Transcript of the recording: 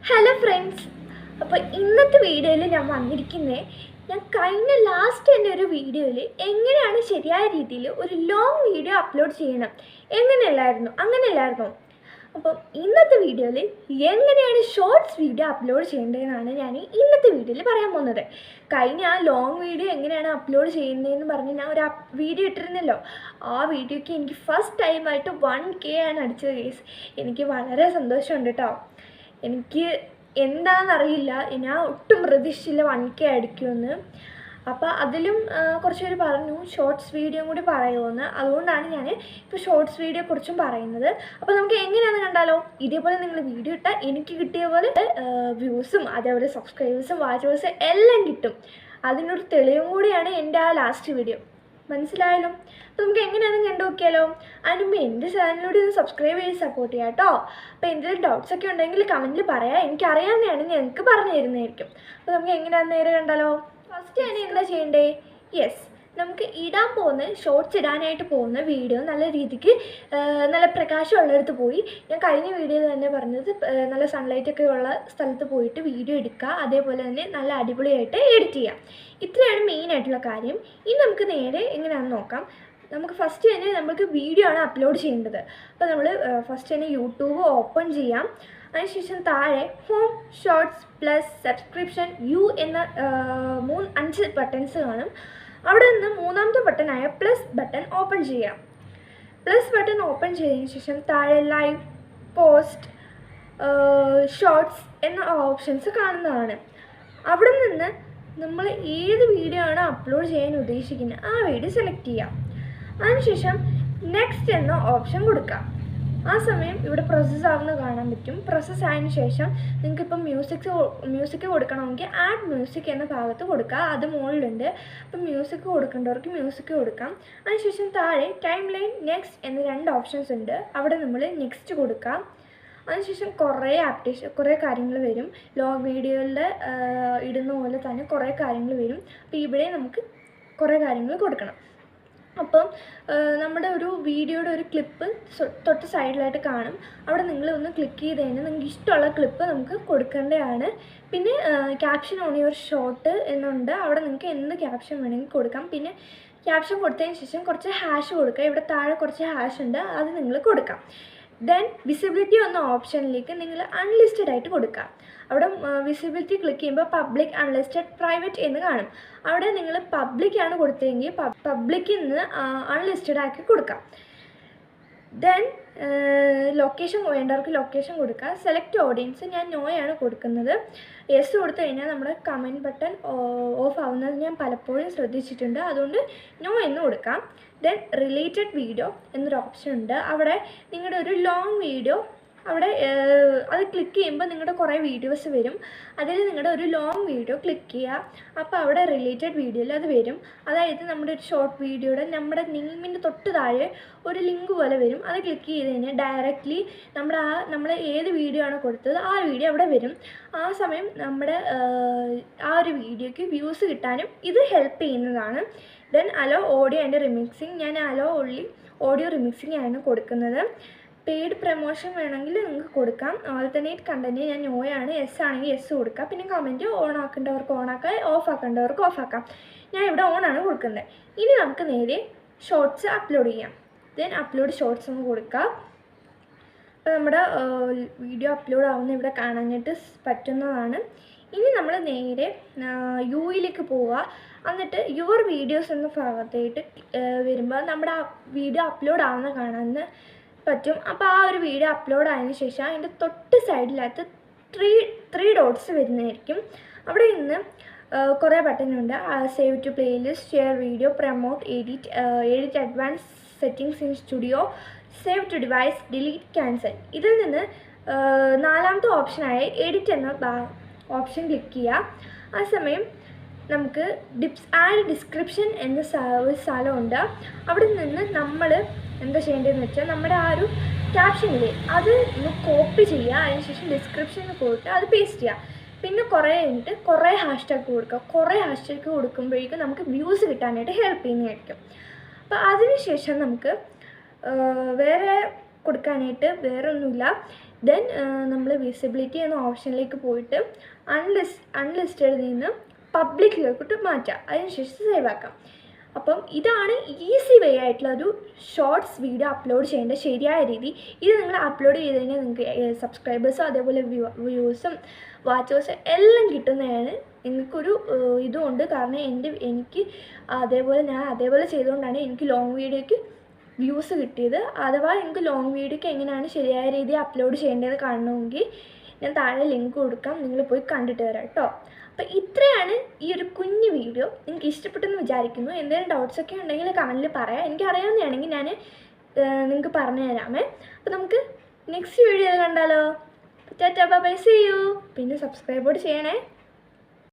Hello friends, അപ്പോൾ ഇന്നത്തെ വീഡിയോയിൽ ഞാൻ വന്നിരിക്കുന്നത് ഞാൻ കഴിഞ്ഞ ലാസ്റ്റ് തന്നെ ഒരു വീഡിയോയിൽ എങ്ങനെയാണ് ശരിയായ രീതിയിൽ ഒരു ലോങ് വീഡിയോ അപ്ലോഡ് ചെയ്യണം അങ്ങനെയല്ലായിരുന്നു. അപ്പം ഇന്നത്തെ വീഡിയോയിൽ എങ്ങനെയാണ് ഷോർട്സ് വീഡിയോ അപ്ലോഡ് ചെയ്യേണ്ടതെന്നാണ് ഞാൻ ഇന്നത്തെ വീഡിയോയിൽ പറയാൻ പോകുന്നത്. കഴിഞ്ഞ ആ ലോങ് വീഡിയോ എങ്ങനെയാണ് അപ്ലോഡ് ചെയ്യുന്നതെന്ന് പറഞ്ഞ് ഞാൻ ഒരു വീഡിയോ ഇട്ടിരുന്നല്ലോ. ആ വീഡിയോയ്ക്ക് എനിക്ക് ഫസ്റ്റ് ടൈമായിട്ട് 1K ആണ് അടിച്ചത് കേസ്. എനിക്ക് വളരെ സന്തോഷമുണ്ട് കേട്ടോ. എനിക്ക് എന്താണെന്നറിയില്ല, ഞാൻ ഒട്ടും പ്രതീക്ഷിച്ചില്ല 1K അടിക്കുമെന്ന്. അപ്പോൾ അതിലും കുറച്ച് പേര് പറഞ്ഞു ഷോർട്സ് വീഡിയോ കൂടി പറയുമെന്ന്. അതുകൊണ്ടാണ് ഞാൻ ഇപ്പോൾ ഷോർട്സ് വീഡിയോ കുറിച്ചും പറയുന്നത്. അപ്പോൾ നമുക്ക് എങ്ങനെയാണെന്ന് കണ്ടാലോ. ഇതേപോലെ നിങ്ങൾ വീഡിയോ ഇട്ടാൽ എനിക്ക് കിട്ടിയ പോലെ വ്യൂസും അതേപോലെ സബ്സ്ക്രൈബേഴ്സും വാച്ചേഴ്സും എല്ലാം കിട്ടും. അതിനൊരു തെളിവും കൂടിയാണ് എൻ്റെ ആ ലാസ്റ്റ് വീഡിയോ. മനസ്സിലായാലും. അപ്പോൾ നമുക്ക് എങ്ങനെയാണെന്ന് കണ്ടു നോക്കിയാലോ. അതിനുമുമ്പ് എൻ്റെ ചാനലിലൂടെ ഒന്ന് സബ്സ്ക്രൈബ് ചെയ്ത് സപ്പോർട്ട് ചെയ്യാം കേട്ടോ. അപ്പോൾ എന്തെങ്കിലും ഡൗട്ട്സൊക്കെ ഉണ്ടെങ്കിൽ കമൻറ്റിൽ പറയാം. എനിക്കറിയാവുന്നതാണ്, ഞങ്ങൾക്ക് പറഞ്ഞു തരുന്നതായിരിക്കും. അപ്പോൾ നമുക്ക് എങ്ങനെയാണെന്ന് നേരെ കണ്ടാലോ. ഫസ്റ്റ് ഞാൻ എന്താ ചെയ്യണ്ടേ, നമുക്ക് ഇടാൻ പോകുന്ന ഷോർട്സ് ഇടാനായിട്ട് പോകുന്ന വീഡിയോ നല്ല രീതിക്ക് നല്ല പ്രകാശമുള്ളിടത്ത് പോയി, ഞാൻ കഴിഞ്ഞ വീഡിയോയിൽ തന്നെ പറഞ്ഞത് നല്ല സൺലൈറ്റൊക്കെ ഉള്ള സ്ഥലത്ത് പോയിട്ട് വീഡിയോ എടുക്കുക. അതേപോലെ തന്നെ നല്ല അടിപൊളിയായിട്ട് എഡിറ്റ് ചെയ്യാം. ഇത്രയാണ് മെയിനായിട്ടുള്ള കാര്യം. ഇനി നമുക്ക് നേരെ എങ്ങനെയാണെന്ന് നോക്കാം. നമുക്ക് ഫസ്റ്റ് തന്നെ നമുക്ക് വീഡിയോ ആണ് അപ്ലോഡ് ചെയ്യേണ്ടത്. അപ്പോൾ നമ്മൾ ഫസ്റ്റ് തന്നെ യൂട്യൂബ് ഓപ്പൺ ചെയ്യാം. അതിനുശേഷം താഴെ ഹോം, ഷോർട്സ് പ്ലസ് സബ്സ്ക്രിപ്ഷൻ, എന്ന 5 ബട്ടൺസ് കാണും. അവിടെ നിന്ന് മൂന്നാമത്തെ ബട്ടണായ പ്ലസ് ബട്ടൺ ഓപ്പൺ ചെയ്യാം. പ്ലസ് ബട്ടൺ ഓപ്പൺ ചെയ്തതിന് ശേഷം താഴെ ലൈവ്, പോസ്റ്റ്, ഷോർട്സ് എന്ന ഓപ്ഷൻസ് കാണുന്നതാണ്. അവിടെ നിന്ന് നമ്മൾ ഏത് വീഡിയോ ആണ് അപ്ലോഡ് ചെയ്യാൻ ഉദ്ദേശിക്കുന്നത് ആ വീഡിയോ സെലക്ട് ചെയ്യാം. അതിനുശേഷം നെക്സ്റ്റ് എന്ന ഓപ്ഷൻ കൊടുക്കാം. ആ സമയം ഇവിടെ പ്രോസസ്സ് ആവുന്നത് കാണാൻ പറ്റും. പ്രോസസ്സ് ആയതിനു ശേഷം നിങ്ങൾക്കിപ്പം മ്യൂസിക് കൊടുക്കണമെങ്കിൽ ആഡ് മ്യൂസിക് എന്ന ഭാഗത്ത് കൊടുക്കുക. അത് മുകളിലുണ്ട്. അപ്പം മ്യൂസിക് കൊടുക്കേണ്ടവർക്ക് മ്യൂസിക് കൊടുക്കാം. അതിനുശേഷം താഴെ ടൈം ലൈൻ, നെക്സ്റ്റ് എന്ന 2 ഓപ്ഷൻസ് ഉണ്ട്. അവിടെ നമ്മൾ നെക്സ്റ്റ് കൊടുക്കാം. അതിനുശേഷം കുറേ കാര്യങ്ങൾ വരും. ലോങ് വീഡിയോയിൽ ഇടുന്ന പോലെ തന്നെ കുറേ കാര്യങ്ങൾ വരും. അപ്പോൾ ഇവിടെ നമുക്ക് കുറേ കാര്യങ്ങൾ കൊടുക്കണം. അപ്പം നമ്മുടെ ഒരു വീഡിയോയുടെ ഒരു ക്ലിപ്പ് തൊട്ട് സൈഡിലായിട്ട് കാണും. അവിടെ നിങ്ങൾ ഒന്ന് ക്ലിക്ക് ചെയ്ത് കഴിഞ്ഞാൽ നിങ്ങൾക്ക് ഇഷ്ടമുള്ള ക്ലിപ്പ് നമുക്ക് കൊടുക്കേണ്ടതാണ്. പിന്നെ ക്യാപ്ഷൻ ഓൺ യുവർ ഷോട്ട് എന്നുണ്ട്. അവിടെ നിങ്ങൾക്ക് എന്ത് ക്യാപ്ഷൻ വേണമെങ്കിൽ കൊടുക്കാം. പിന്നെ ക്യാപ്ഷൻ കൊടുത്തതിന് ശേഷം കുറച്ച് ഹാഷ് കൊടുക്കുക. ഇവിടെ താഴെ കുറച്ച് ഹാഷ് ഉണ്ട്, അത് നിങ്ങൾ കൊടുക്കാം. ദെൻ വിസിബിലിറ്റി എന്ന ഓപ്ഷനിലേക്ക് നിങ്ങൾ അൺലിസ്റ്റഡ് ആയിട്ട് കൊടുക്കുക. അവിടെ വിസിബിലിറ്റി ക്ലിക്ക് ചെയ്യുമ്പോൾ പബ്ലിക്, അൺലിസ്റ്റഡ്, പ്രൈവറ്റ് എന്ന് കാണും. അവിടെ നിങ്ങൾ പബ്ലിക്കാണ് കൊടുത്തതെങ്കിൽ പബ്ലിക്കിൽ നിന്ന് അൺലിസ്റ്റഡ് ആക്കി കൊടുക്കാം. ദെൻ ലൊക്കേഷൻ വേണ്ടവർക്ക് ലൊക്കേഷൻ കൊടുക്കുക. സെലക്ട് ഓഡിയൻസ് ഞാൻ നോയാണ് കൊടുക്കുന്നത്. യെസ് കൊടുത്തു കഴിഞ്ഞാൽ നമ്മുടെ കമൻറ്റ് ബട്ടൺ ഓഫ് ആവുന്നത് ഞാൻ പലപ്പോഴും ശ്രദ്ധിച്ചിട്ടുണ്ട്. അതുകൊണ്ട് നോ എന്ന് കൊടുക്കാം. ദെൻ റിലേറ്റഡ് വീഡിയോ എന്നൊരു ഓപ്ഷൻ ഉണ്ട്. അവിടെ നിങ്ങളുടെ ഒരു ലോങ് വീഡിയോ അവിടെ അത് ക്ലിക്ക് ചെയ്യുമ്പോൾ നിങ്ങളുടെ കുറേ വീഡിയോസ് വരും. അതിൽ നിങ്ങളുടെ ഒരു ലോങ് വീഡിയോ ക്ലിക്ക് ചെയ്യുക. അപ്പോൾ അവിടെ റിലേറ്റഡ് വീഡിയോയിൽ അത് വരും. അതായത് നമ്മുടെ ഒരു ഷോർട്ട് വീഡിയോയുടെ നമ്മുടെ നെയിമിൻ്റെ തൊട്ട് താഴെ ഒരു ലിങ്ക് പോലെ വരും. അത് ക്ലിക്ക് ചെയ്ത് കഴിഞ്ഞാൽ ഡയറക്റ്റ്ലി നമ്മൾ ഏത് വീഡിയോ ആണ് കൊടുത്തത് ആ വീഡിയോ അവിടെ വരും. ആ സമയം നമ്മുടെ ആ ഒരു വീഡിയോയ്ക്ക് വ്യൂസ് കിട്ടാനും ഇത് ഹെൽപ്പ് ചെയ്യുന്നതാണ്. ദെൻ അലോ ഓഡിയോ ആൻഡ് റിമിക്സിങ്, ഞാൻ അലോ ഓൺലി ഓഡിയോ റിമിക്സിങ് ആണ് കൊടുക്കുന്നത്. പെയ്ഡ് പ്രൊമോഷൻ വേണമെങ്കിൽ നിങ്ങൾക്ക് കൊടുക്കാം. ആൾട്ടർനേറ്റ് കണ്ടൻറ്റ് ഞാൻ നോയാണ്. യെസ് ആണെങ്കിൽ യെസ് കൊടുക്കുക. പിന്നെ കമൻറ്റ് ഓൺ ആക്കേണ്ടവർക്ക് ഓൺ ആക്കാം, ഓഫ് ആക്കേണ്ടവർക്ക് ഓഫ് ആക്കാം. ഞാൻ ഇവിടെ ഓൺ ആണ് കൊടുക്കുന്നത്. ഇനി നമുക്ക് നേരെ ഷോർട്സ് അപ്ലോഡ് ചെയ്യാം. ദെൻ അപ്ലോഡ് ഷോർട്സ് ഒന്ന് കൊടുക്കുക. അപ്പോൾ നമ്മുടെ വീഡിയോ അപ്ലോഡ് ആവുന്ന ഇവിടെ കാണാനായിട്ട് പറ്റുന്നതാണ്. ഇനി നമ്മൾ നേരെ യുയിലേക്ക് പോവുക. എന്നിട്ട് യുവർ വീഡിയോസ് എന്ന ഭാഗത്തായിട്ട് വരുമ്പോൾ നമ്മുടെ ആ വീഡിയോ അപ്ലോഡ് ആവുന്ന കാണാൻ പറ്റും. അപ്പോൾ ആ ഒരു വീഡിയോ അപ്ലോഡ് ആയതിനു ശേഷം അതിൻ്റെ തൊട്ട് സൈഡിലകത്ത് ത്രീ ഡോട്ട്സ് വരുന്നതായിരിക്കും. അവിടെ നിന്ന് കുറേ ബട്ടനുണ്ട്. Save to playlist, share video, promote, edit advance settings in studio, save to device, delete, cancel. ഇതിൽ നിന്ന് 4ാമത്തെ ഓപ്ഷനായ എഡിറ്റ് എന്ന ഓപ്ഷൻ ക്ലിക്ക് ചെയ്യുക. ആ സമയം നമുക്ക് ആഡ് ഡിസ്ക്രിപ്ഷൻ എന്ന ഒരു സ്ഥലമുണ്ട്. അവിടെ നിന്ന് നമ്മൾ എന്താ ചെയ്യേണ്ടതെന്ന് വെച്ചാൽ നമ്മുടെ ആ ഒരു ക്യാപ്ഷനില്ലേ അത് ഒന്ന് കോപ്പി ചെയ്യുക. അതിനുശേഷം ഡിസ്ക്രിപ്ഷനിൽ പോയിട്ട് അത് പേസ്റ്റ് ചെയ്യുക. പിന്നെ കുറേ ഹാഷ്ടാഗ് കൊടുക്കുക. കുറേ ഹാഷ്ടാഗ് കൊടുക്കുമ്പോഴേക്കും നമുക്ക് വ്യൂസ് കിട്ടാനായിട്ട് ഹെൽപ്പ് ചെയ്യുന്നതായിരിക്കും. അപ്പോൾ അതിനുശേഷം നമുക്ക് വേറെ കൊടുക്കാനായിട്ട് വേറെ ഒന്നുമില്ല. ദെൻ നമ്മൾ വിസിബിലിറ്റി എന്ന ഓപ്ഷനിലേക്ക് പോയിട്ട് അൺലിസ്റ്റഡിൽ നിന്ന് പബ്ലിക്കിലോട്ട് മാറ്റാം. അതിനുശേഷം സേവ് ആക്കാം. അപ്പം ഇതാണ് ഈസി വേ ആയിട്ടുള്ള ഒരു ഷോർട്സ് വീഡിയോ അപ്ലോഡ് ചെയ്യേണ്ട ശരിയായ രീതി. ഇത് നിങ്ങൾ അപ്ലോഡ് ചെയ്ത് കഴിഞ്ഞാൽ നിങ്ങൾക്ക് സബ്സ്ക്രൈബേഴ്സും അതേപോലെ വ്യൂസും വാച്ചേഴ്സും എല്ലാം കിട്ടുന്നതാണ്. നിങ്ങൾക്കൊരു ഇതുമുണ്ട്. കാരണം എനിക്ക് ഞാൻ അതേപോലെ ചെയ്തുകൊണ്ടാണ് എനിക്ക് ലോങ് വീഡിയോയ്ക്ക് വ്യൂസ് കിട്ടിയത്. അഥവാ എനിക്ക് ലോങ് വീഡിയോയ്ക്ക് എങ്ങനെയാണ് ശരിയായ രീതിയിൽ അപ്ലോഡ് ചെയ്യേണ്ടതെന്ന് കാണണമെങ്കിൽ ഞാൻ താഴെ ലിങ്ക് കൊടുക്കാം, നിങ്ങൾ പോയി കണ്ടിട്ട് വരാം കേട്ടോ. അപ്പോൾ ഇത്രയാണ് ഈ ഒരു കുഞ്ഞു വീഡിയോ. നിങ്ങൾക്ക് ഇഷ്ടപ്പെട്ടെന്ന് വിചാരിക്കുന്നു. എന്തെങ്കിലും ഡൗട്ട്സൊക്കെ ഉണ്ടെങ്കിൽ കമൻറ്റിൽ പറയാം. എനിക്കറിയാവുന്നതാണെങ്കിൽ ഞാൻ നിങ്ങൾക്ക് പറഞ്ഞു തരാമേ. അപ്പോൾ നമുക്ക് നെക്സ്റ്റ് വീഡിയോയിൽ കണ്ടാലോ. Tata bye, see you. പിന്നെ സബ്സ്ക്രൈബ് ചെയ്യണേ.